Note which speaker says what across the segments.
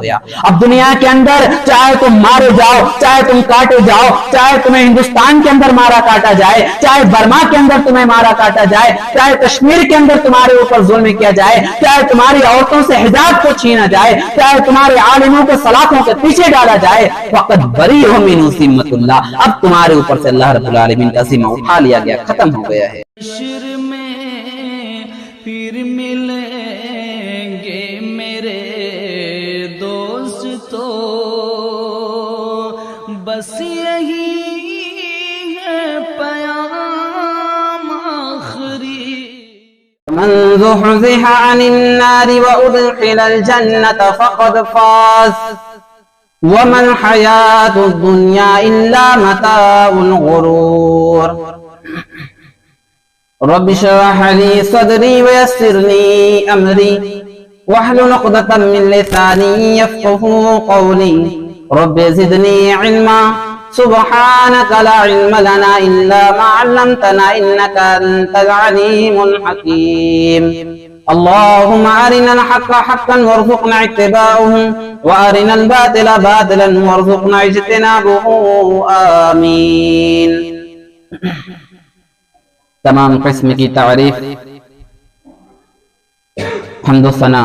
Speaker 1: گیا۔ اب دنیا کے اندر چاہے تم مارے جاؤ، چاہے تم کاٹے جاؤ، چاہے تمہیں ہندوستان کے اندر مارا کاٹا جائے، چاہے برما کے اندر تمہیں مارا کاٹا جائے، چاہے کشمیر کے اندر تمہارے اوپر ظلم کیا جائے، چاہے تمہاری عورتوں سے حجاب کو چھینا جائے، چاہے تمہارے عالموں کو سلاخوں کے پیچھے ڈالا جائے، فقط بریء من ذمۃ اللہ، اب تمہارے اوپر سے اللہ رب العالمین کا ذمہ اٹھا لیا گیا، ختم ہو گیا ہے۔
Speaker 2: حشر میں پھر ملیں گے میرے دوستو، بس یہی ہے پیام آخری۔
Speaker 1: من زحزح عن النار وأدخل الجنة فقد فاز وما الحياة الدنيا إلا متاع الغرور۔ رب اشرح لي صدري ويسر لي أمري واحلل عقدة من لساني يفقهوا قولي، رب زدني علما سبحانك لا علم لنا إلا ما علمتنا إنك أنت العليم الحكيم۔ اللهم أرنا الحق حقا وارزقنا اتباعه وأرنا الباطل باطلا وارزقنا اجتنابه، آمین۔ تمام قسم کی تعریف، حمد و ثنا،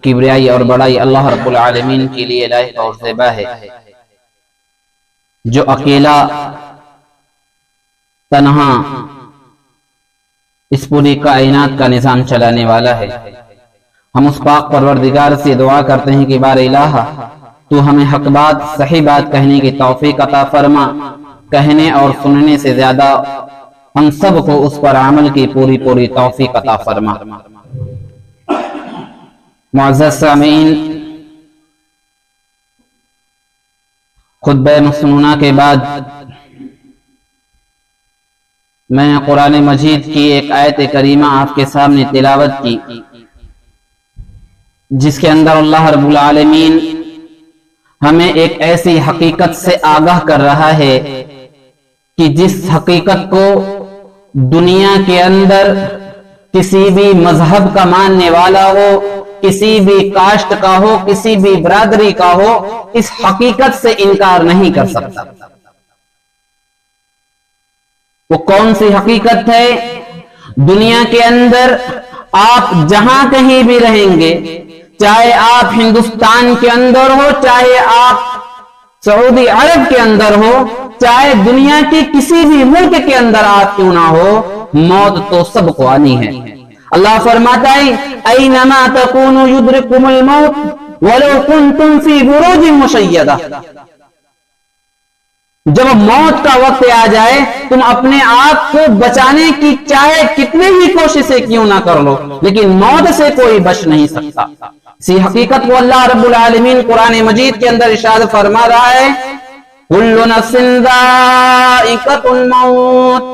Speaker 1: کبریائی اور بڑائی اللہ رب العالمین کے لیے لائق اور زیبا ہے، جو اکیلا تنہا اس پوری کائنات کا نظام چلانے والا ہے۔ ہم اس پاک پروردگار سے دعا کرتے ہیں کہ بار الہ تو ہمیں حق بات، صحیح بات کہنے کی توفیق عطا فرما، کہنے اور سننے سے زیادہ ہم سب کو اس پر عمل کی پوری توفیق عطا فرما۔ معزز سامعین، خطبہ مسنونہ کے بعد میں نے قرآن مجید کی ایک آیت کریمہ آپ کے سامنے تلاوت کی، جس کے اندر اللہ رب العالمین ہمیں ایک ایسی حقیقت سے آگاہ کر رہا ہے کہ جس حقیقت کو دنیا کے اندر کسی بھی مذہب کا ماننے والا ہو، کسی بھی کاسٹ کا ہو، کسی بھی برادری کا ہو، اس حقیقت سے انکار نہیں کر سکتا۔ وہ کون سی حقیقت ہے؟ دنیا کے اندر آپ جہاں کہیں بھی رہیں گے، چاہے آپ ہندوستان کے اندر ہو، چاہے آپ سعودی عرب کے اندر ہو، چاہے دنیا کی کسی بھی ملک کے اندر آپ کیوں نہ ہو، موت تو سب کو آنی ہے۔ اللہ فرماتا ہے اینما تکونوا یدرککم الموت ولو کنتم فی بروج مشیدہ۔ جب موت کا وقت آ جائے، تم اپنے آپ کو بچانے کی چاہے کتنی ہی کوششیں کیوں نہ کر لو، لیکن موت سے کوئی بچ نہیں سکتا۔ اسی حقیقت کو اللہ رب العالمین قرآن مجید کے اندر ارشاد فرما رہا ہے، کل نفس ذائقۃ الموت،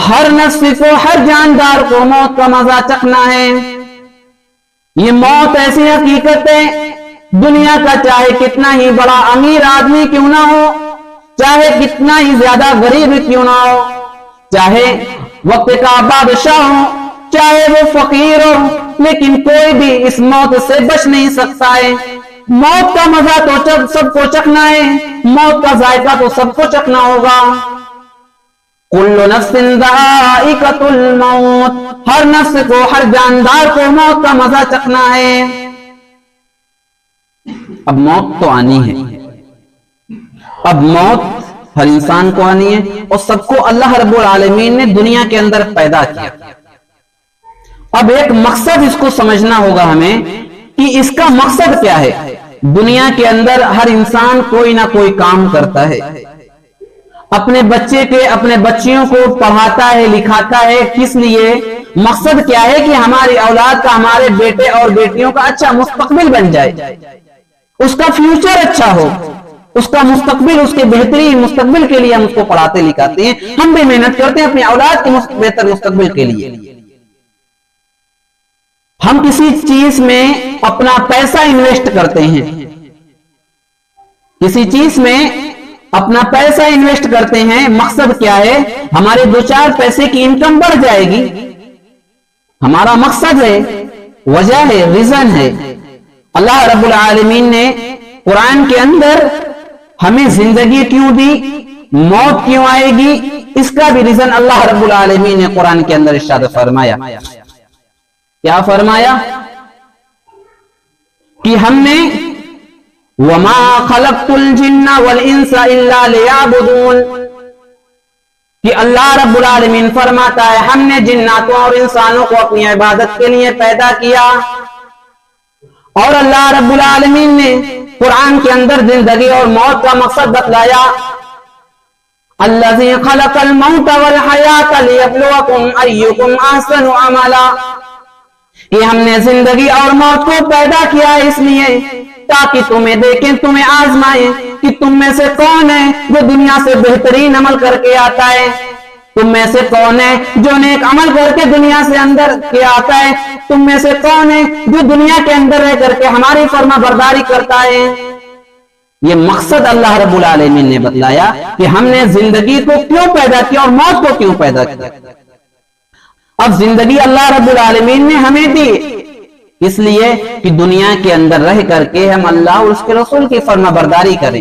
Speaker 1: ہر نفس کو، ہر جاندار کو موت کا مزہ چکھنا ہے۔ یہ موت ایسی حقیقت ہے، دنیا کا چاہے کتنا ہی بڑا امیر آدمی کیوں نہ ہو، چاہے کتنا ہی زیادہ غریب کیوں نہ ہو، چاہے وقت کا بادشاہ ہو، چاہے وہ فقیر ہو، لیکن کوئی بھی اس موت سے بچ نہیں سکتا ہے۔ موت کا مزہ تو سب کو چکھنا ہے، موت کا ذائقہ تو سب کو چکھنا ہوگا۔ کل نفس ذائقۃ الموت، ہر نفس کو، ہر جاندار کو موت کا مزہ چکھنا ہے۔ اب موت تو آنی ہے، اب موت ہر انسان کو آنی ہے، اور سب کو اللہ رب العالمین نے دنیا کے اندر پیدا کیا۔ اب ایک مقصد اس کو سمجھنا ہوگا ہمیں کہ اس کا مقصد کیا ہے۔ دنیا کے اندر ہر انسان کوئی نہ کوئی کام کرتا ہے، اپنے بچے کے، اپنے بچیوں کو پڑھاتا ہے، لکھاتا ہے، کس لیے؟ مقصد کیا ہے کہ ہماری اولاد کا، ہمارے بیٹے اور بیٹیوں کا اچھا مستقبل بن جائے، اس کا فیوچر اچھا ہو، اس کا مستقبل، اس کے بہترین مستقبل کے لیے ہم اس کو پڑھاتے لکھاتے ہیں، ہم بھی محنت کرتے ہیں اپنی اولاد کے بہتر مستقبل کے لیے۔ ہم کسی چیز میں اپنا پیسہ انویسٹ کرتے ہیں، کسی چیز میں اپنا پیسہ انویسٹ کرتے ہیں، مقصد کیا ہے؟ ہمارے دو چار پیسے کی انکم بڑھ جائے گی، ہمارا مقصد ہے، وجہ ہے، ریزن ہے۔ اللہ رب العالمین نے قرآن کے اندر ہمیں زندگی کیوں دی، موت کیوں آئے گی، اس کا بھی ریزن اللہ رب العالمین نے قرآن کے اندر ارشاد فرمایا. کیا فرمایا کہ ہم نے وَمَا خَلَقْتُ الْجِنَّ وَالْإِنسَ إِلَّا لِيَعْبُدُونَ، کہ اللہ رب العالمین فرماتا ہے ہم نے جناتوں اور انسانوں کو اپنی عبادت کے لیے پیدا کیا. اور اللہ رب العالمین نے قرآن کے اندر زندگی اور موت کا مقصد بتلایا، الذی خلق الموت والحیات لیبلوکم ایکم احسن عملا، کہ ہم نے زندگی اور موت کو پیدا کیا اس لیے تاکہ تمہیں دیکھیں، تمہیں آزمائیں کہ تم میں سے کون ہے جو دنیا سے بہترین عمل کر کے آتا ہے، تم میں سے کون ہے جو نیک عمل کر کے دنیا سے اندر کے آتا ہے، تم میں سے کون ہے جو دنیا کے اندر رہ کر کے ہماری فرما برداری کرتا ہے. یہ مقصد اللہ رب العالمین نے بتلایا کہ ہم نے زندگی کو کیوں پیدا کیا اور موت کو کیوں پیدا کیا. اب زندگی اللہ رب العالمین نے ہمیں دی اس لیے کہ دنیا کے اندر رہ کر کے ہم اللہ اور اس کے رسول کی فرما برداری کریں.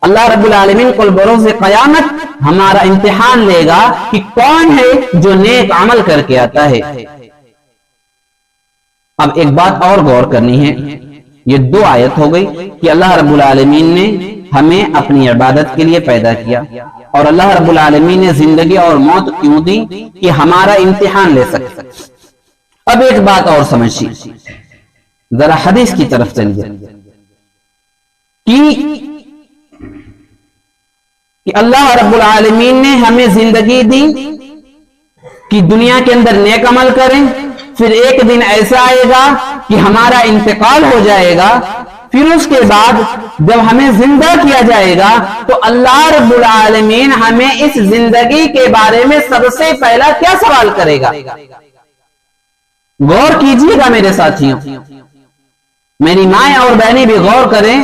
Speaker 1: اللہ رب العالمین کل بروز قیامت ہمارا امتحان لے گا کہ کون ہے جو نیک عمل کر کے آتا ہے. اب ایک بات اور غور کرنی ہے، یہ 2 آیت ہو گئی کہ اللہ رب العالمین نے ہمیں اپنی عبادت کے لیے پیدا کیا، اور اللہ رب العالمین نے زندگی اور موت کیوں دی کہ ہمارا امتحان لے سکے. اب ایک بات اور سمجھیے، ذرا حدیث کی طرف چلیے کہ اللہ رب العالمین نے ہمیں زندگی دی کہ دنیا کے اندر نیک عمل کریں، پھر ایک دن ایسا آئے گا کہ ہمارا انتقال ہو جائے گا، پھر اس کے بعد جب ہمیں زندہ کیا جائے گا تو اللہ رب العالمین ہمیں اس زندگی کے بارے میں سب سے پہلا کیا سوال کرے گا. غور کیجیے گا میرے ساتھیوں، میری مائیں اور بہنیں بھی غور کریں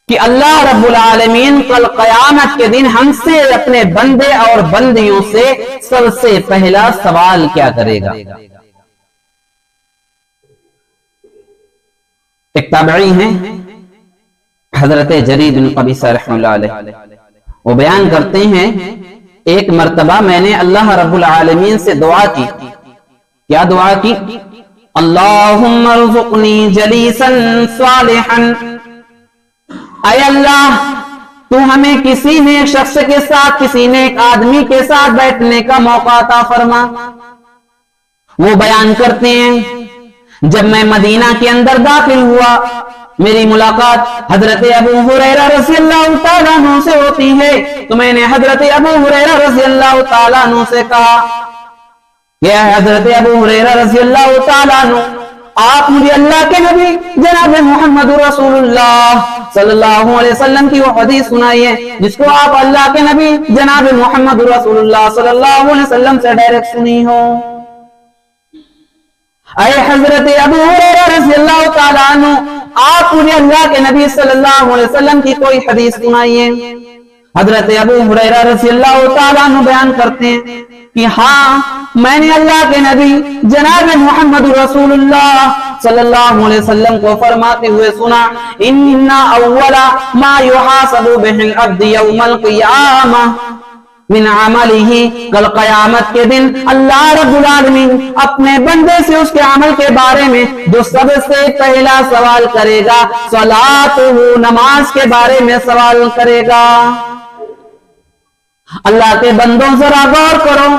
Speaker 1: کہ اللہ رب العالمین کل قیامت کے دن ہم سے، اپنے بندے اور بندیوں سے سب سے پہلا سوال کیا کرے گا. ایک تابعی ہیں حضرت جریر بن قبیصہ رحمہ اللہ علیہ، وہ بیان کرتے ہیں ایک مرتبہ میں نے اللہ رب العالمین سے دعا کی. کیا دعا کی؟ اللہم ارزقنی جلیسا صالحا، اے اللہ تو ہمیں کسی نیک شخص کے ساتھ، کسی نیک آدمی کے ساتھ بیٹھنے کا موقع عطا فرما. وہ بیان کرتے ہیں جب میں مدینہ کے اندر داخل ہوا میری ملاقات حضرت ابو ہریرہ رضی اللہ تعالیٰ عنہ سے ہوتی ہے، تو میں نے حضرت ابو ہریرہ رضی اللہ تعالیٰ عنہ سے کہا کہ حضرت ابو ہریرہ رضی اللہ تعالیٰ عنہ، آپ مجھے اللہ کے نبی جناب محمد رسول اللہ صلی اللہ علیہ وسلم کی وہ حدیث سنائیے جس کو آپ اللہ کے نبی جناب محمد رسول اللہ صلی اللہ علیہ وسلم سے ڈائریکٹ سنی ہو. اے حضرت ابو ہریرہ رضی اللہ تعالیٰ عنہ، آپ مجھے اللہ کے نبی صلی اللہ علیہ وسلم کی کوئی حدیث سنائیے. حضرت ابو ہریرہ رضی اللہ تعالیٰ عنہ بیان کرتے ہیں کہ ہاں میں نے اللہ کے نبی جناب محمد رسول اللہ صلی اللہ علیہ وسلم کو فرماتے ہوئے سنا، ان اول ما يحاسب به العبد يوم القیامہ من عملہ، کل قیامت کے دن اللہ رب العالمین اپنے بندے سے اس کے عمل کے بارے میں جو سب سے پہلا سوال کرے گا صلاتہ، نماز کے بارے میں سوال کرے گا. اللہ کے بندوں ذرا غور کرو،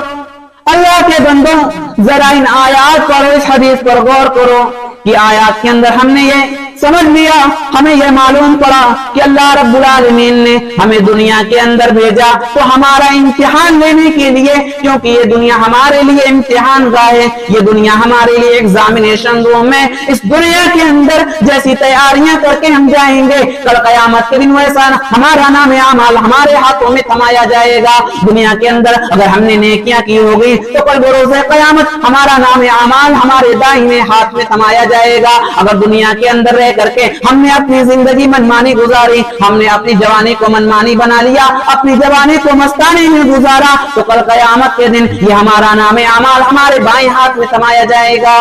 Speaker 1: اللہ کے بندوں ذرا ان آیات پر، اس حدیث پر غور کرو کہ آیات کے اندر ہم نے یہ سمجھ لیا، ہمیں یہ معلوم پڑا کہ اللہ رب العالمین نے ہمیں دنیا کے اندر بھیجا تو ہمارا امتحان لینے کے لیے، کیونکہ یہ دنیا ہمارے لیے امتحان گاہ ہے، یہ دنیا ہمارے لیے ایگزامینیشن روم ہے. اس دنیا کے اندر جیسی تیاریاں کر کے ہم جائیں گے، کل قیامت کے دن ویسا ہمارا نام اعمال ہمارے ہاتھوں میں تھمایا جائے گا. دنیا کے اندر اگر ہم نے نیکیاں کی ہوگی تو کل بروز قیامت ہمارا نام اعمال ہمارے دائیں ہاتھ میں تھمایا جائے گا. اگر دنیا کے اندر رہ کر کے ہم نے اپنی زندگی منمانی گزاری، ہم نے اپنی جوانی کو منمانی بنا لیا، اپنی جوانی کو مستانی میں گزارا، تو کل قیامت کے دن یہ ہمارا نام اعمال ہمارے بائیں ہاتھ میں تھمایا جائے گا.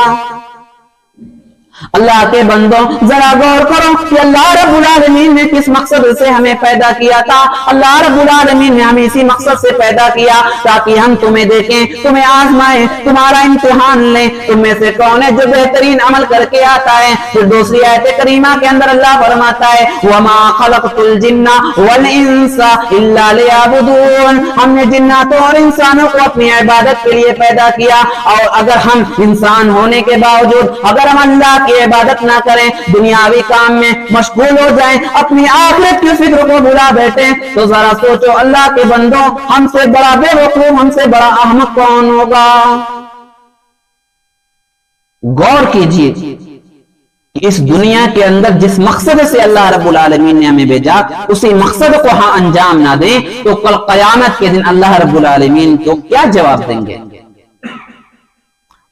Speaker 1: اللہ کے بندوں ذرا غور کرو کہ اللہ رب العالمین نے کس مقصد سے ہمیں پیدا کیا تھا. اللہ رب العالمین نے ہمیں اسی مقصد سے پیدا کیا تاکہ ہم تمہیں دیکھیں, تمہیں آزمائیں, تمہارا امتحان لیں, تم میں سے کون ہے جو بہترین عمل کر کے آتا ہے. پھر دوسری آیت کریمہ کے اندر اللہ فرماتا ہے وَمَا خَلَقْتُ الْجِنَّ وَالْإِنسَ إِلَّا لِيَعْبُدُونَ, ہم نے جناتوں اور انسانوں کو اپنی عبادت کے لیے پیدا کیا. اور اگر ہم انسان ہونے کے باوجود اگر ہم اللہ کی عبادت نہ کریں, دنیاوی کام میں مشغول ہو جائیں, اپنی آخرت کی فکر کو بھلا بیٹھیں, تو ذرا سوچو اللہ کے بندوں ہم سے بڑا بے وقوف, ہم سے بڑا احمق کون ہوگا؟ غور کیجئے کہ اس دنیا کے اندر جس مقصد سے اللہ رب العالمین نے ہمیں بھیجا اسی مقصد کو ہاں انجام نہ دیں تو کل قیامت کے دن اللہ رب العالمین کو کیا جواب دیں گے؟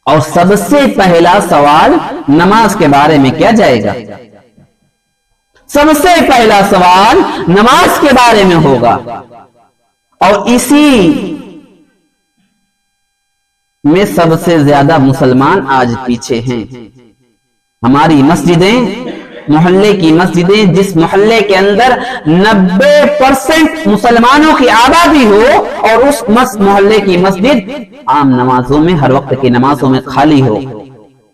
Speaker 1: اور سب سے پہلا سوال نماز کے بارے میں کیا جائے گا؟ سب سے پہلا سوال نماز کے بارے میں ہوگا. اور اسی میں سب سے زیادہ مسلمان آج پیچھے ہیں. ہماری مسجدیں, محلے کی مسجدیں, جس محلے کے اندر 90% مسلمانوں کی آبادی ہو اور اس محلے کی مسجد عام نمازوں میں, ہر وقت کی نمازوں میں خالی ہو,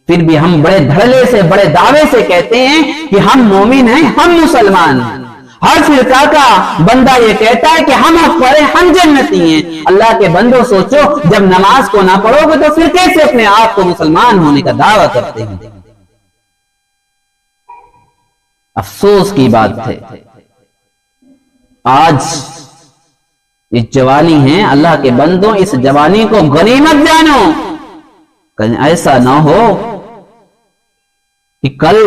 Speaker 1: پھر بھی ہم بڑے دھڑلے سے, بڑے دعوے سے کہتے ہیں کہ ہم مومن ہیں, ہم مسلمان ہیں. ہر فرقہ کا بندہ یہ کہتا ہے کہ ہم افضل ہیں, ہم جنتی ہیں. اللہ کے بندوں سوچو, جب نماز کو نہ پڑھو گے تو پھر کیسے اپنے آپ کو مسلمان ہونے کا دعویٰ کرتے ہیں؟ افسوس کی بات ہے آج اس جوانی ہیں. اللہ کے بندوں اس جوانی کو غنیمت جانو, کہیں ایسا نہ ہو کہ کل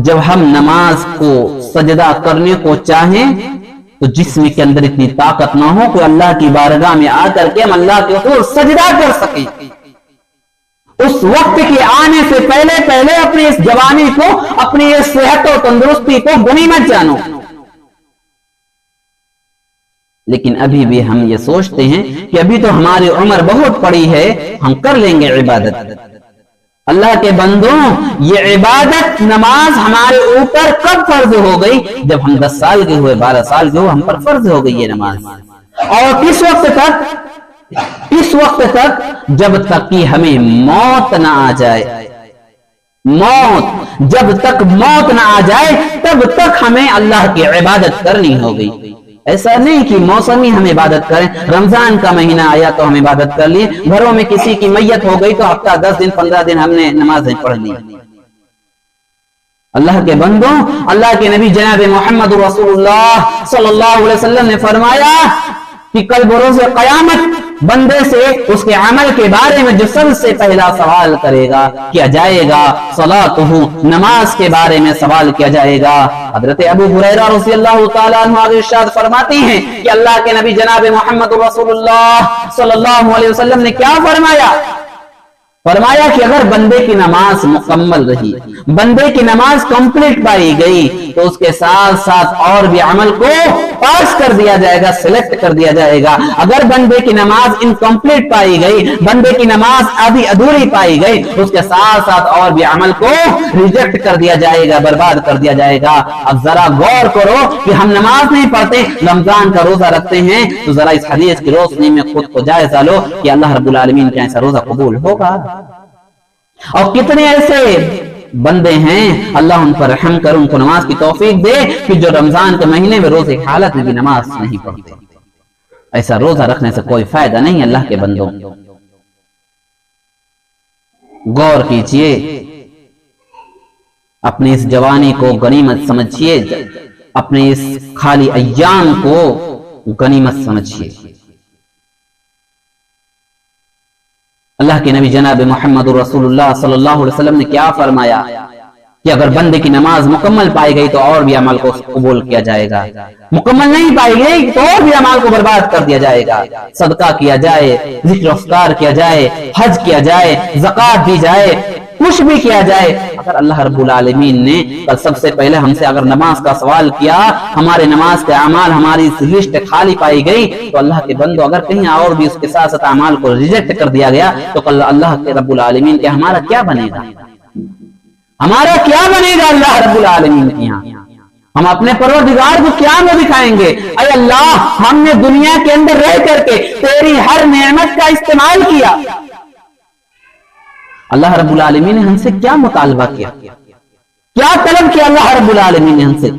Speaker 1: جب ہم نماز کو سجدہ کرنے کو چاہیں تو جسم کے اندر اتنی طاقت نہ ہو کہ اللہ کی بارگاہ میں آ کر کے ہم اللہ کے حضور سجدہ کر سکیں. اس وقت کے آنے سے پہلے اپنی اس جوانی کو, اپنی اس صحت و تندرستی کو غنیمت جانو. لیکن ابھی بھی ہم یہ سوچتے ہیں کہ ابھی تو ہماری عمر بہت پڑی ہے, ہم کر لیں گے عبادت. اللہ کے بندوں, یہ عبادت نماز ہمارے اوپر کب فرض ہو گئی؟ جب ہم 10 سال کے ہوئے, 12 سال کے ہوئے, ہم پر فرض ہو گئی یہ نماز. اور کس وقت تک؟ اس وقت تک جب تک کہ ہمیں موت نہ آ جائے. موت, جب تک موت نہ آ جائے تب تک ہمیں اللہ کی عبادت کرنی ہوگی. ایسا نہیں کہ موسمی ہم عبادت کریں, رمضان کا مہینہ آیا تو ہم عبادت کر لیے, گھروں میں کسی کی میت ہو گئی تو ہفتہ 10 دن 15 دن ہم نے نمازیں پڑھ لی. اللہ کے بندوں, اللہ کے نبی جناب محمد رسول اللہ صلی اللہ علیہ وسلم نے فرمایا کہ کل بروز قیامت بندے سے اس کے عمل کے بارے میں جو سب سے پہلا سوال کرے گا کیا جائے گا, صلاتہ, نماز کے بارے میں سوال کیا جائے گا. حضرت ابو ہریرہ رضی اللہ تعالیٰ عنہ ارشاد فرماتی ہیں کہ اللہ کے نبی جناب محمد رسول اللہ صلی اللہ علیہ وسلم نے کیا فرمایا؟ فرمایا کہ اگر بندے کی نماز مکمل رہی, بندے کی نماز کمپلیٹ پائی گئی تو اس کے ساتھ ساتھ اور بھی عمل کو پاس کر دیا جائے گا, سلیکٹ کر دیا جائے گا. اگر بندے کی نماز انکمپلیٹ پائی گئی, بندے کی نماز آدھی ادھوری پائی گئی, اس کے ساتھ ساتھ اور بھی عمل کو ریجیکٹ کر دیا جائے گا, برباد کر دیا جائے گا. اب ذرا غور کرو کہ ہم نماز نہیں پڑھتے, رمضان کا روزہ رکھتے ہیں, تو ذرا اس حدیث کی روشنی میں خود کو جائزہ لو کہ اللہ رب العالمین کا ایسا روزہ قبول ہوگا. اور کتنے ایسے بندے ہیں, اللہ ان پر رحم کر, ان کو نماز کی توفیق دے, کہ جو رمضان کے مہینے میں روزے کی حالت میں بھی نماز نہیں پڑھتے. ایسا روزہ رکھنے سے کوئی فائدہ نہیں. اللہ کے بندوں, غور کیجئے, اپنی اس جوانی کو غنیمت سمجھیے, اپنے اس خالی ایام کو غنیمت سمجھیے. اللہ کے نبی جناب محمد رسول اللہ صلی اللہ علیہ وسلم نے کیا فرمایا کہ اگر بندے کی نماز مکمل پائی گئی تو اور بھی عمل کو قبول کیا جائے گا, مکمل نہیں پائی گئی تو اور بھی عمل کو برباد کر دیا جائے گا. صدقہ کیا جائے, ذکر اذکار کیا جائے, حج کیا جائے, زکوٰۃ دی جائے, کچھ بھی کیا جائے, اگر اللہ رب العالمین نے کل سب سے پہلے ہم سے اگر نماز کا سوال کیا, ہمارے نماز کے اعمال, ہماری لسٹ خالی پائی گئی, تو اللہ کے بندو اگر کہیں اور بھی اس کے ساتھ ساتھ اعمال کو ریجیکٹ کر دیا گیا تو کل اللہ کے رب العالمین کے ہمارا کیا بنے گا؟ ہمارا کیا بنے گا اللہ رب العالمین کے یہاں؟ ہم اپنے پروردگار کو کیا میں دکھائیں گے؟ اے اللہ، ہم نے دنیا کے اندر رہ کر کے تیری ہر نعمت کا استعمال کیا، اللہ رب العالمین نے ہم سے کیا مطالبہ کیا، کیا طلب کیا اللہ رب العالمین نے ہم سے؟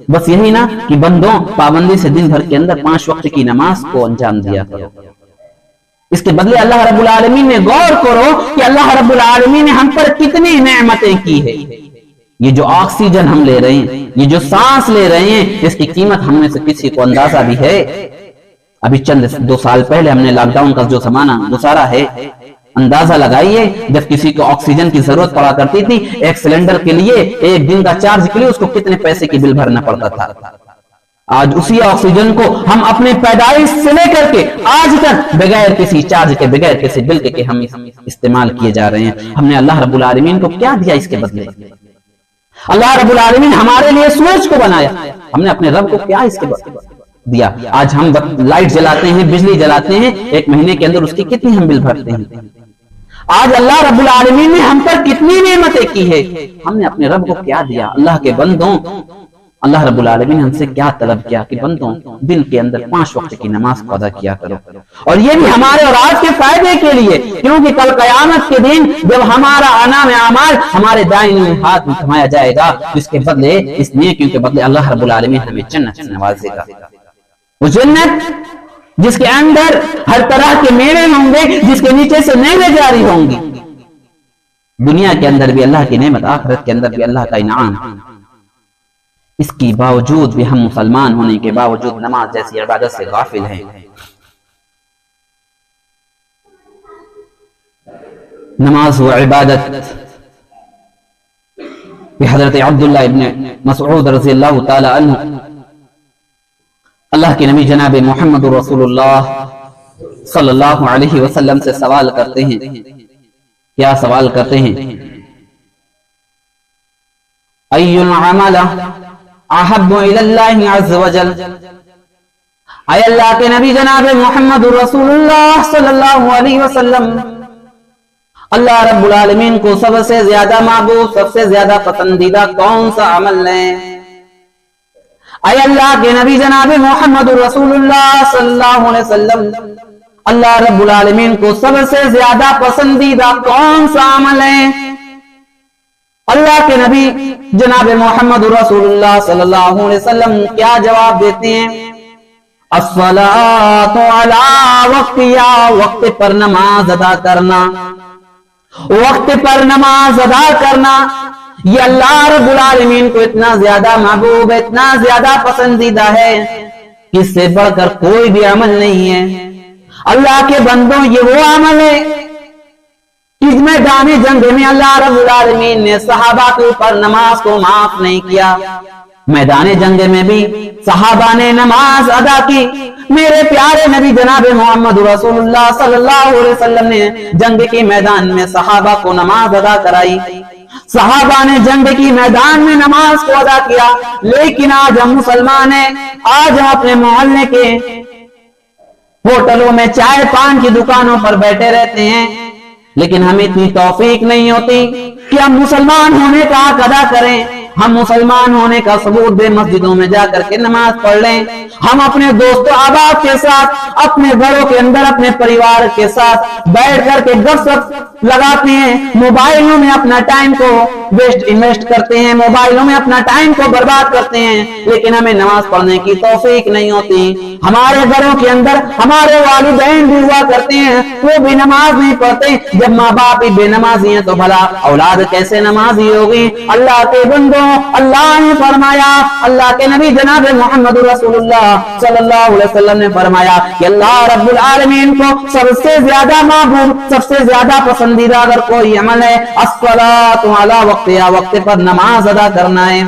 Speaker 1: بس یہی نا کہ بندوں، پابندی سے دن بھر کے اندر 5 وقت کی نماز کو انجام دیا کرو۔ اس کے بدلے اللہ رب العالمین نے غور کرو کہ اللہ رب العالمین نے ہم پر کتنی نعمتیں کی ہے۔ یہ جو آکسیجن ہم لے رہے ہیں، یہ جو سانس لے رہے ہیں، اس کی قیمت ہم میں سے کسی کو اندازہ بھی ہے؟ ابھی چند 2 سال پہلے ہم نے لاک ڈاؤن کا جو زمانہ گزارا ہے، اندازہ لگائیے جب کسی کو آکسیجن کی ضرورت پڑا کرتی تھی، ایک سلنڈر کے لیے، ایک دن کا چارج کے لیے اس کو کتنے پیسے کی بل بھرنا پڑتا تھا۔ آج اسی آکسیجن کو ہم اپنے پیدائش سے لے کر کے آج تک بغیر کسی چارج کے، بغیر کسی بل کے ہم استعمال کیے جا رہے ہیں۔ ہم نے اللہ رب العالمین کو کیا دیا اس کے بدلے؟ اللہ رب العالمین ہمارے لیے سورج کو بنایا، ہم نے اپنے رب کو کیا اس کے بدلے دیا؟ آج ہم لائٹ جلاتے ہیں، بجلی جلاتے ہیں، 1 مہینے کے اندر اس کی کتنی ہم بل بھرتے ہیں؟ آج اللہ رب العالمین نے ہم پر کتنی نعمتیں کی ہے، ہم نے اپنے رب کو کیا دیا؟ اللہ کے بندوں، اللہ رب العالمین نے ہم سے کیا طلب کیا کہ بندوں دن کے اندر 5 وقت کی نماز کو ادا کیا کرو، اور یہ بھی ہمارے اور آج کے فائدے کے لیے، کیونکہ کل قیامت کے دن جب ہمارا انعام اعمال ہمارے دائیں ہاتھ میں تھمایا جائے گا، اس کے بدلے، اس نیکیوں کے بدلے اللہ رب العالمین ہمیں جنت سے نوازے گا۔ وہ جنت جس کے اندر ہر طرح کے میوے ہوں گے، جس کے نیچے سے نہریں جاری ہوں گی۔ دنیا کے اندر بھی اللہ کی نعمت، آخرت کے اندر بھی اللہ کا انعام، اس کی باوجود بھی ہم مسلمان ہونے کے باوجود نماز جیسی عبادت سے غافل ہیں۔ نماز و عبادت حضرت عبداللہ ابن مسعود رضی اللہ تعالی عنہ اللہ کے نبی جناب محمد رسول اللہ صلی اللہ علیہ وسلم سے سوال کرتے ہیں۔ کیا سوال کرتے ہیں؟ ای العمل احب الی اللہ عز وجل، اے اللہ کے نبی جناب محمد رسول اللہ صلی اللہ علیہ وسلم، اللہ رب العالمین کو سب سے زیادہ محبوب، سب سے زیادہ پسندیدہ کون سا عمل ہے؟ اے اللہ کے نبی جناب محمد رسول اللہ صلی اللہ علیہ وسلم، اللہ رب العالمین کو سب سے زیادہ پسندیدہ کون سا عمل ہے؟ اللہ کے نبی جناب محمد رسول اللہ صلی اللہ علیہ وسلم کیا جواب دیتے ہیں؟ الصلاۃ علی وقتہا، وقت پر نماز ادا کرنا، وقت پر نماز ادا کرنا، یہ اللہ رب العالمین کو اتنا زیادہ محبوب، اتنا زیادہ پسندیدہ ہے کہ اس سے بڑھ کر کوئی بھی عمل نہیں ہے۔ اللہ کے بندوں، یہ وہ عمل ہے اس میدان جنگ میں اللہ رب العالمین نے صحابہ کے اوپر نماز کو معاف نہیں کیا۔ میدان جنگ میں بھی صحابہ نے نماز ادا کی۔ میرے پیارے نبی جناب محمد رسول اللہ صلی اللہ علیہ وسلم نے جنگ کے میدان میں صحابہ کو نماز ادا کرائی، صحابہ نے جنگ کی میدان میں نماز کو ادا کیا۔ لیکن آج ہم مسلمان ہیں، آج ہم اپنے محلے کے ہوٹلوں میں چائے پان کی دکانوں پر بیٹھے رہتے ہیں، لیکن ہمیں اتنی توفیق نہیں ہوتی کہ ہم مسلمان ہونے کا حق ادا کریں، ہم مسلمان ہونے کا ثبوت دیں، مسجدوں میں جا کر کے نماز پڑھ لیں، ہم اپنے دوست و احباب کے ساتھ اپنے گھروں کے اندر اپنے پریوار کے ساتھ بیٹھ کر کے گپ سپ لگاتے ہیں، موبائلوں میں اپنا ٹائم کو انویسٹ کرتے ہیں، موبائلوں میں اپنا ٹائم کو برباد کرتے ہیں، لیکن ہمیں نماز پڑھنے کی توفیق نہیں ہوتی۔ ہمارے گھروں کے اندر ہمارے والدین بھی ہوا کرتے ہیں، وہ بھی نماز نہیں پڑھتے۔ جب ماں باپ ہی بے نمازی ہیں تو بھلا اولاد کیسے نمازی ہوگی؟ اللہ کے بندوں، اللہ نے فرمایا، اللہ کے نبی جناب محمد رسول اللہ صلی اللہ علیہ وسلم نے فرمایا کہ اللہ رب العالمین کو سب سے زیادہ محبوب، سب سے زیادہ پسندیدہ اگر کوئی عمل ہے، الصلاۃ علی وقتہا، وقت پر نماز ادا کرنا ہے۔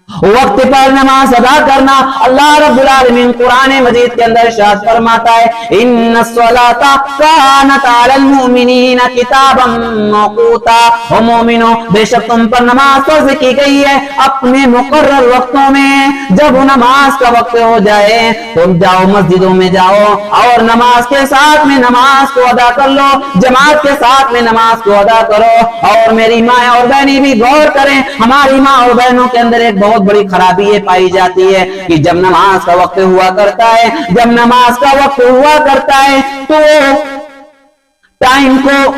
Speaker 1: وقت پر نماز ادا کرنا. اللہ رب العالمین قرآن مجید کے اندر ارشاد فرماتا ہے ان الصلاۃ کانت علی المؤمنین کتابا موقوتا. او مومنو بے شک تم پر نماز فرض کی گئی ہے اپنے مقرر وقتوں میں. جب نماز کا وقت ہو جائے تم جاؤ مسجدوں میں جاؤ اور نماز کے ساتھ میں نماز کو ادا کر لو, جماعت کے ساتھ میں نماز کو ادا کرو. اور میری ماں اور بہنیں بھی غور کریں, ہماری ماں اور بہنوں کے اندر ایک بہت بڑی خرابی یہ پائی جاتی ہے کہ جب نماز کا وقت ہوا کرتا ہے, جب نماز کا وقت ہوا کرتا ہے تو ٹائم کو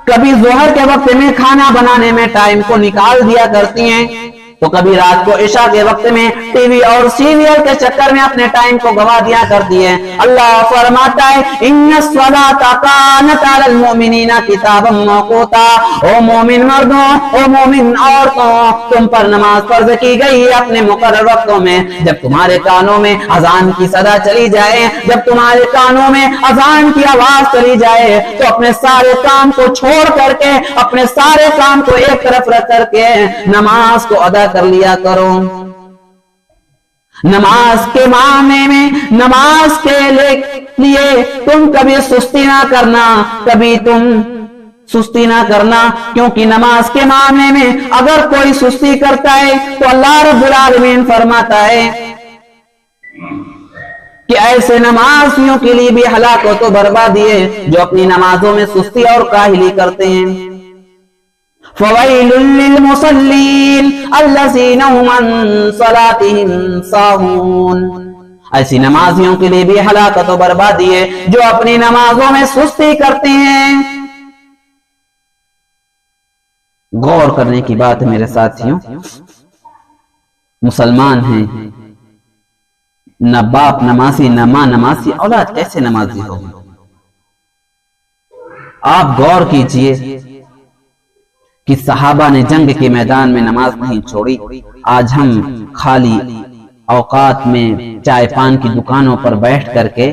Speaker 1: کبھی ظہر کے وقت میں کھانا بنانے میں ٹائم کو نکال دیا کرتی ہیں, تو کبھی رات کو عشاء کے وقت میں ٹی وی اور سیریل کے چکر میں اپنے ٹائم کو گوا دیا کرتی ہے. اللہ فرماتا ہے ان الصلاۃ کانت علی المؤمنین کتابا موقوتا. او مومن مردوں, او مومن عورتوں, تم پر نماز فرض کی گئی ہے اپنے مقرر وقتوں میں. جب تمہارے کانوں میں اذان کی صدا چلی جائے, جب تمہارے کانوں میں اذان کی آواز چلی جائے تو اپنے سارے کام کو چھوڑ کر کے, اپنے سارے کام کو ایک طرف رکھ کر کے نماز کو ادا کر لیا کرو. نماز کے معاملے میں, نماز کے لیے تم کبھی سستی نہ کرنا, کبھی تم سستی نہ کرنا, کیونکہ نماز کے معاملے میں اگر کوئی سستی کرتا ہے تو اللہ رب العالمین فرماتا ہے کہ ایسے نمازیوں کے لیے بھی ہلاکت و بربادی ہے جو اپنی نمازوں میں سستی اور کاہلی کرتے ہیں. فویل للمصلین الذین هم عن صلاتهم ساہون. ایسی نمازیوں کے لیے بھی ہلاکت و بربادی ہے جو اپنی نمازوں میں سستی کرتے ہیں. غور کرنے کی بات ہے میرے ساتھیوں, مسلمان ہیں, نہ باپ نمازی نہ ماں نمازی, اولاد کیسے نمازی ہوگی؟ آپ غور کیجئے کہ صحابہ نے جنگ کے میدان میں نماز نہیں چھوڑی. آج ہم خالی اوقات میں چائے پان کی دکانوں پر بیٹھ کر کے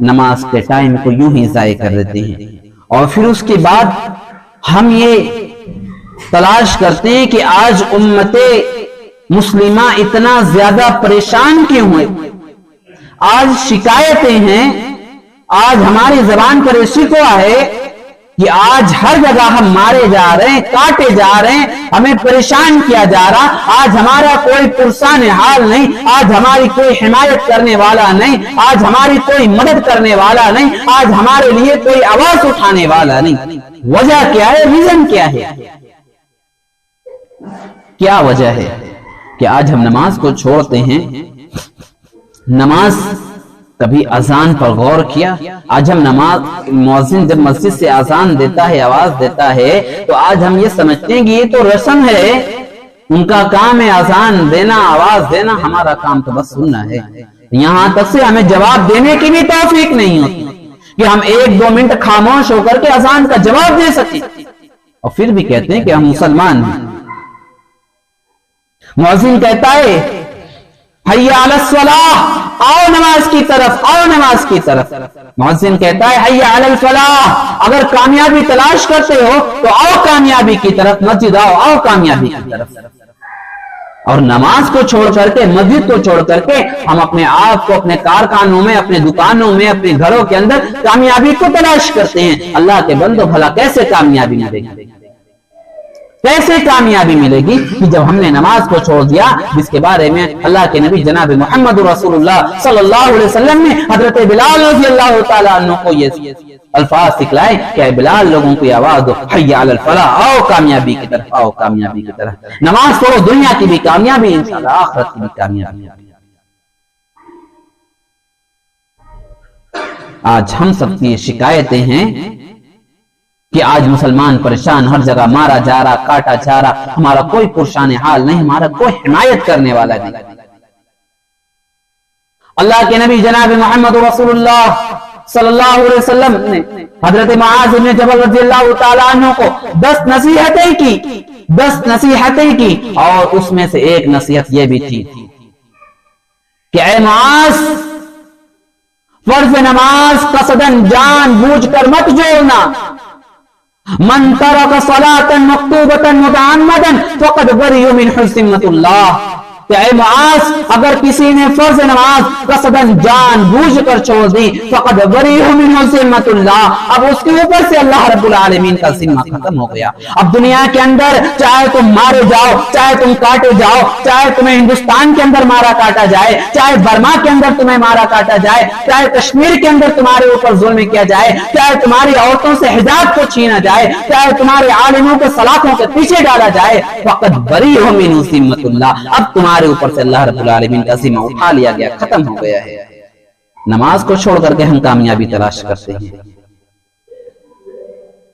Speaker 1: نماز کے ٹائم کو یوں ہی ضائع کر دیتے ہیں, اور پھر اس کے بعد ہم یہ تلاش کرتے ہیں کہ آج امت مسلمہ اتنا زیادہ پریشان کیوں ہے. آج شکایتیں ہیں, آج ہماری زبان پر شکوہ ہے کہ آج ہر جگہ ہم مارے جا رہے ہیں, کاٹے جا رہے ہیں, ہمیں پریشان کیا جا رہا. آج ہمارا کوئی پرسان حال نہیں, آج ہماری کوئی حمایت کرنے والا نہیں, آج ہماری کوئی مدد کرنے والا نہیں, آج ہمارے لیے کوئی آواز اٹھانے والا نہیں. وجہ کیا ہے؟ ریزن کیا ہے؟ کیا وجہ ہے کہ آج ہم نماز کو چھوڑتے ہیں؟ نماز کبھی اذان پر غور کیا؟ آج ہم نماز, مؤذن جب مسجد سے اذان دیتا ہے, آواز دیتا ہے, تو آج ہم یہ سمجھتے ہیں کہ یہ تو رسم ہے, ان کا کام ہے اذان دینا, آواز دینا, ہمارا کام تو بس سننا ہے. یہاں تک سے ہمیں جواب دینے کی بھی توفیق نہیں ہوتی کہ ہم 1-2 منٹ خاموش ہو کر کے اذان کا جواب دے سکیں, اور پھر بھی کہتے ہیں کہ ہم مسلمان ہیں. مؤذن کہتا ہے حی علی الصلاح, آؤ نماز کی طرف, آؤ نماز کی طرف. مؤذن کہتا ہے حی علی الفلاح, اگر کامیابی تلاش کرتے ہو تو آؤ کامیابی کی طرف, مسجد آؤ, آؤ کامیابی کی طرف. اور نماز کو چھوڑ کر کے, مسجد کو چھوڑ کر کے ہم اپنے آپ کو اپنے کارخانوں میں, اپنے دکانوں میں, اپنے گھروں کے اندر کامیابی کو تلاش کرتے ہیں. اللہ کے بندو بھلا کیسے کامیابی ملے گی؟ کیسے کامیابی ملے گی کہ جب ہم نے نماز کو چھوڑ دیا, جس کے بارے میں اللہ کے نبی جناب محمد رسول اللہ صلی اللہ علیہ وسلم نے حضرت بلال رضی اللہ تعالیٰ عنہ کو یہ الفاظ سکھلائے کہ اے بلال لوگوں کی آواز دو, حی علی الفلاح, آؤ کامیابی کی طرف, آؤ کامیابی کی طرف. نماز پڑھو, دنیا کی بھی کامیابی, انشاءاللہ آخرت کی بھی کامیابی. آج ہم سب کی شکایتیں ہیں کہ آج مسلمان پریشان, ہر جگہ مارا جا رہا, کاٹا جا رہا, ہمارا کوئی پرشان حال نہیں, ہمارا کوئی حمایت کرنے والا نہیں. اللہ کے نبی جناب محمد رسول اللہ صلی اللہ علیہ وسلم نے حضرت معاذ بن جبل رضی اللہ تعالیٰ عنہ کو 10 نصیحتیں کی, اور اس میں سے ایک نصیحت یہ بھی تھی کہ اے معاذ, فرض نماز قصدن جان بوجھ کر مت جوڑنا. من ترک صلاة مکتوبة متعمدا فقد بری من حرمت اللہ. کہ اے معاذ اگر کسی نے فرض نماز قصدن جان بوجھ کر چھوڑ دی فقد بریہ منہ ذمۃ اللہ، اب اس کے اوپر سے اللہ رب العالمین کا ذمہ ختم ہو گیا۔ اب دنیا کے اندر چاہے تم مارے جاؤ، چاہے تم کاٹے جاؤ، چاہے تمہیں ہندوستان کے اندر مارا کاٹا جائے، چاہے برما کے اندر تمہیں مارا کاٹا جائے، چاہے کشمیر کے اندر تمہارے اوپر ظلم کیا جائے، چاہے تمہاری عورتوں سے حجاب کو چھینا جائے، چاہے تمہارے عالموں کے سلاخوں کے پیچھے ڈالا جائے، فقط بریہ منہ ذمۃ اللہ، اب تمہارے اوپر سے اللہ رب العالمین کا ذمہ اٹھا لیا گیا، ختم ہو گیا ہے۔ نماز کو چھوڑ کر کے ہم کامیابی تلاش کرتے ہیں۔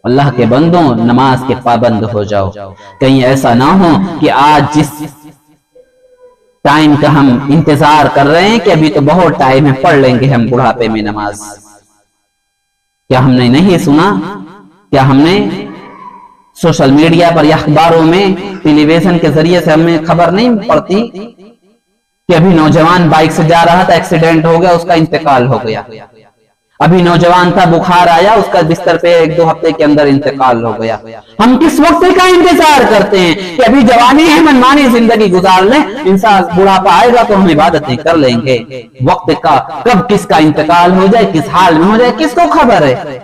Speaker 1: اللہ کے بندوں نماز کے پابند ہو جاؤ، کہیں ایسا نہ ہو کہ آج جس ٹائم کا ہم انتظار کر رہے ہیں کہ ابھی تو بہت ٹائم ہے، پڑھ لیں گے ہم بڑھاپے میں نماز، کیا ہم نے نہیں سنا؟ کیا ہم نے سوشل میڈیا پر یا اخباروں میں ٹیلی ویژن کے ذریعے سے ہمیں خبر نہیں پڑتی کہ ابھی نوجوان بائک سے جا رہا تھا، ایکسیڈنٹ ہو گیا، اس کا انتقال ہو گیا، ابھی نوجوان تھا بخار آیا، اس کا بستر پہ 1-2 ہفتے کے اندر انتقال ہو گیا۔ ہم کس وقت کا انتظار کرتے ہیں کہ ابھی جوانی ہے، منمانی زندگی گزار لیں، انسان بڑھاپا آئے گا تو ہم عبادتیں کر لیں گے۔ وقت کا کب کس کا انتقال ہو جائے، کس حال میں ہو جائے، کس کو خبر ہے؟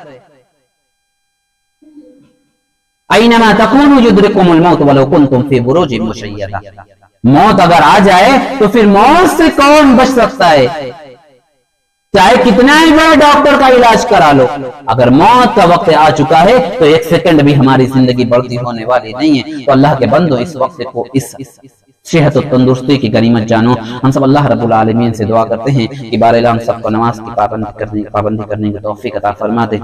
Speaker 1: اینما تکونوا یدرککم الموت ولو کنتم فی بروج مشیدہ، موت اگر آ جائے تو پھر موت سے کون بچ سکتا ہے؟ چاہے کتنا ہی بڑا ڈاکٹر کا علاج کرا لو، اگر موت کا وقت آ چکا ہے تو 1 سیکنڈ بھی ہماری زندگی بڑھتی ہونے والی نہیں ہے۔ تو اللہ کے بندو اس وقت کو اس صحت و تندرستی کی غنیمت جانو۔ ہم سب اللہ رب العالمین سے دعا کرتے ہیں کہ باراللہ ہم سب کو نماز کی پابندی کرنے کی توفیق عطا فرما دے،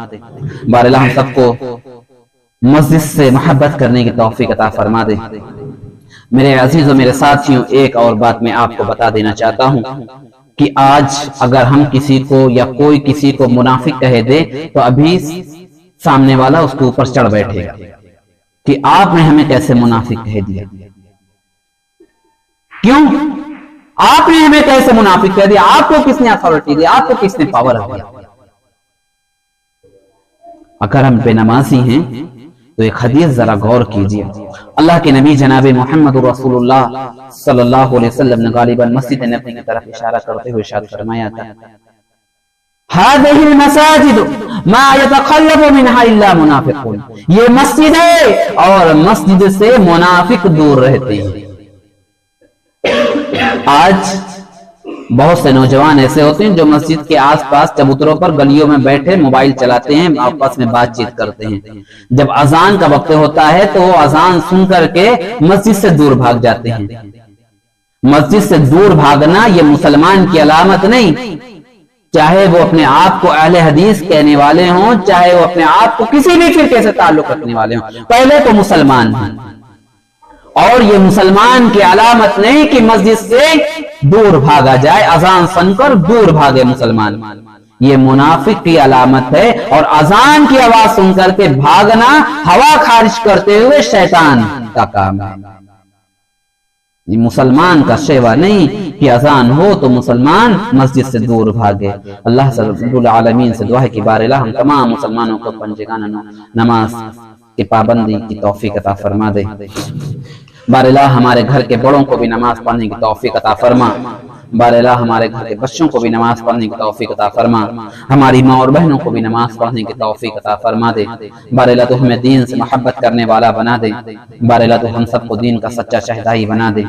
Speaker 1: باراللہ ہم سب کو مسجد سے محبت کرنے کی توفیق عطا فرما دے۔ میرے عزیزوں، میرے ساتھیوں، ایک اور بات میں آپ کو بتا دینا چاہتا ہوں کہ آج اگر ہم کسی کو یا کوئی کسی کو منافق کہہ دے تو ابھی سامنے والا اس کے اوپر چڑھ بیٹھے گا کہ آپ نے ہمیں کیسے منافق کہہ دیا، کیوں آپ نے ہمیں کیسے منافق کہہ دیا، آپ کو کس نے اتھارٹی دی، آپ کو کس نے پاور دیا؟ اگر ہم بے نمازی ہیں تو ایک حدیث ذرا غور کیجیے۔ اللہ کے نبی جناب محمد رسول اللہ صلی اللہ علیہ وسلم نے غالباً مسجد نبوی کی طرف اشارہ کرتے ہوئے ارشاد فرمایا تھا، هذه المساجد ما يتخلف منها الا منافقون، یہ مسجد ہے اور مسجد سے منافق دور رہتے ہیں۔ آج بہت سے نوجوان ایسے ہوتے ہیں جو مسجد کے آس پاس چبوتروں پر گلیوں میں بیٹھے موبائل چلاتے ہیں، آپس میں بات چیت کرتے ہیں، جب اذان کا وقت ہوتا ہے تو وہ اذان سن کر کے مسجد سے دور بھاگ جاتے ہیں۔ مسجد سے دور بھاگنا یہ مسلمان کی علامت نہیں، چاہے وہ اپنے آپ کو اہل حدیث کہنے والے ہوں، چاہے وہ اپنے آپ کو کسی بھی فرقے سے تعلق رکھنے والے ہوں، پہلے تو مسلمان ہیں، اور یہ مسلمان کی علامت نہیں کہ مسجد سے دور بھاگا جائے، اذان سن کر دور بھاگے مسلمان، یہ منافق کی علامت ہے، اور اذان کی آواز سن کر کے بھاگنا ہوا خارج کرتے ہوئے شیطان کا کام ہے، یہ مسلمان کا شیوا نہیں کہ اذان ہو تو مسلمان مسجد سے دور بھاگے۔ اللہ رب العالمین سے دعا ہے کہ باراللہ ہم تمام مسلمانوں کو پنجگانہ نماز کی پابندی کی توفیق عطا فرما دے، باراللہ ہمارے گھر کے بڑوں کو بھی نماز پڑھنے کی توفیق عطا فرما، باراللہ ہمارے گھر کے بچوں کو بھی نماز پڑھنے کی توفیق عطا فرما، ہماری ماں اور بہنوں کو بھی نماز پڑھنے کی توفیق عطا فرما دے، باراللہ تو ہمیں دین سے محبت کرنے والا بنا دے، باراللہ تو ہم سب کو دین کا سچا شہدائی بنا دے،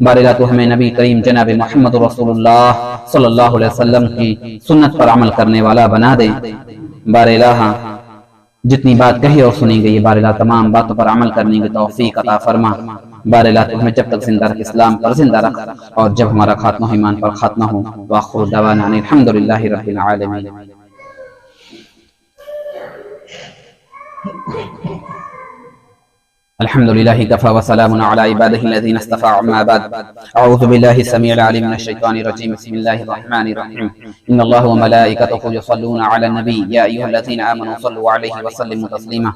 Speaker 1: باراللہ تو ہمیں نبی کریم جناب محمد رسول اللہ صلی اللہ علیہ وسلم کی سنت پر عمل کرنے والا بنا دے، باراللہ جتنی بات کہی اور سنی گئی باراللہ تمام باتوں پر عمل کرنے کی توفیق عطا فرما، باراللہ تو ہمیں جب تک زندہ رکھ اسلام پر زندہ رکھ، اور جب ہمارا خاتمہ ایمان پر خاتمہ ہو، وآخر دعوانا ان الحمدللہ رب العالمین۔ الحمد لله كفى وسلام على عباده الذين اصطفى، عما بعد أعوذ بالله السميع العليم من الشيطان الرجيم، بسم الله الرحمن الرحيم، إن الله وملائكته يصلون على النبي يا أيها الذين آمنوا صلوا عليه وسلموا تسليما،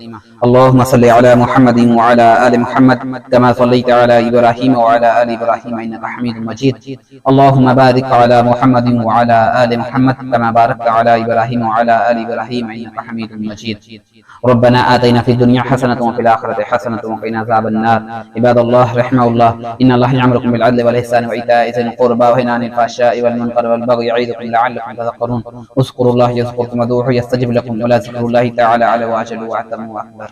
Speaker 1: اللهم صل على محمد وعلى آل محمد كما صليت على إبراهيم وعلى آل إبراهيم إنك حميد مجيد، اللهم بارك على محمد وعلى آل محمد كما باركت على إبراهيم وعلى آل إبراهيم إنك حميد مجيد، ربنا آتنا في الدنيا حسنة وفي الآخرة حسنة وقنا عذاب النار. عباد الله رحمه الله، إن الله يأمركم بالعدل والإحسان وإيتاء ذي القربى وينهى عن الفحشاء والمنكر والبغي يعظكم لعلكم تذكرون. اذكروا الله يذكركم وادعوه يستجب لكم، ولذكر الله تعالى أعلى وأجل وأعظم وأكبر.